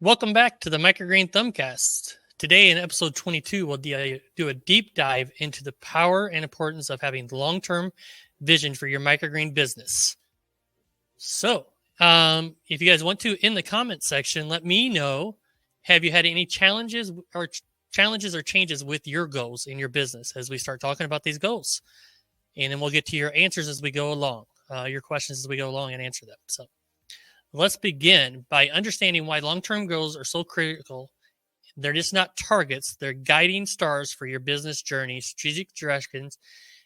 Welcome back to the Microgreen Thumbcast. Today in episode 22, we'll do a deep dive into the power and importance of having long-term vision for your microgreen business. So, if you guys want to, in the comment section, let me know, have you had any challenges or changes with your goals in your business as we start talking about these goals? And then we'll get to your answers as we go along, your questions as we go along and answer them. So let's begin by understanding why long-term goals are so critical. They're just not targets. They're guiding stars for your business journey, strategic directions,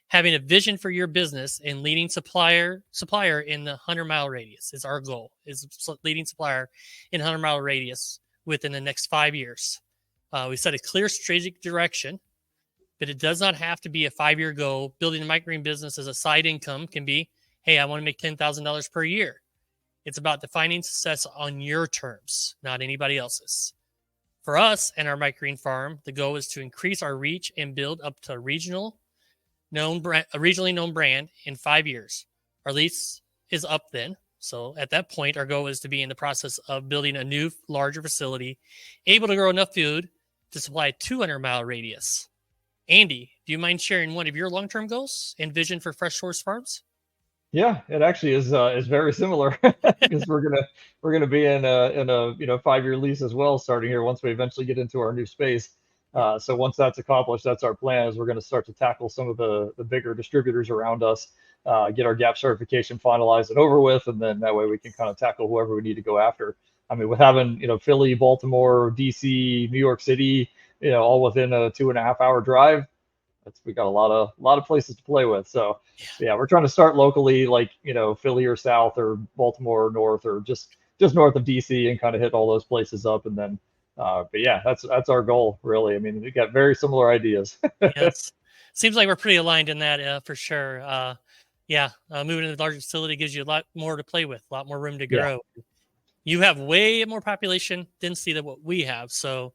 having a vision for your business, and leading supplier in the 100-mile radius is our goal, is leading supplier in 100-mile radius within the next 5 years. We set a clear strategic direction, but it does not have to be a 5-year goal. Building a microgreen business as a side income can be, hey, I want to make $10,000 per year. It's about defining success on your terms, not anybody else's. For us and our microgreen farm, the goal is to increase our reach and build up to a regionally known brand in 5 years. Our lease is up then. So at that point, our goal is to be in the process of building a new, larger facility, able to grow enough food to supply a 200-mile radius. Andy, do you mind sharing one of your long-term goals and vision for Fresh Source Farms? Yeah, it actually is very similar because we're gonna be in a 5-year lease as well, starting here once we eventually get into our new space. So once that's accomplished, that's our plan. Is we're going to start to tackle some of the bigger distributors around us, get our GAP certification finalized and over with, and then that way we can kind of tackle whoever we need to go after. I mean, with having Philly, Baltimore, DC, New York City, all within a 2.5 hour drive, we got a lot of places to play with. So yeah, we're trying to start locally, like Philly or South or Baltimore or North or just north of DC, and kind of hit all those places up. And then but yeah, that's our goal, really. I mean, we got very similar ideas. Yes, seems like we're pretty aligned in that for sure. Moving to the larger facility gives you a lot more to play with, a lot more room to grow. Yeah. You have way more population density than what we have, so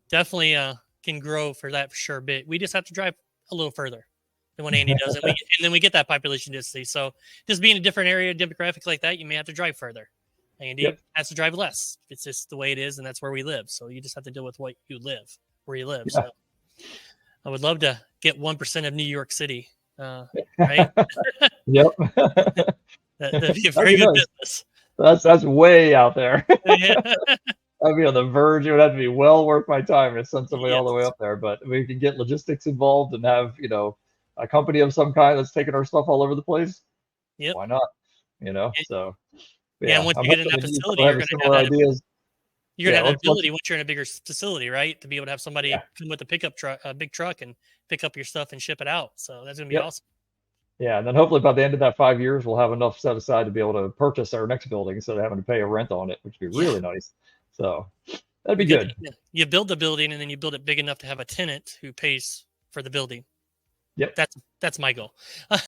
definitely can grow for that for sure. But we just have to drive a little further than what Andy does, and then we get that population density. So just being a different area demographic like that, you may have to drive further. Andy has to drive less. It's just the way it is, and that's where we live. So you just have to deal with where you live. Yeah. So I would love to get 1% of New York City, right? Yep. That'd be a very good business. That's way out there. Yeah. I'd be on the verge. It would have to be well worth my time to send somebody all the way up there. But we can get logistics involved and have, a company of some kind that's taking our stuff all over the place. Yep. Why not? So yeah. And once you get in that facility, you're going to have that ideas. You're going to have that ability once you're in a bigger facility, right? To be able to have somebody come with a pickup truck, a big truck, and pick up your stuff and ship it out. So that's going to be awesome. Yeah, and then hopefully by the end of that 5 years, we'll have enough set aside to be able to purchase our next building instead of having to pay a rent on it, which would be really nice. So that'd be good. You build the building and then you build it big enough to have a tenant who pays for the building. Yep. That's my goal.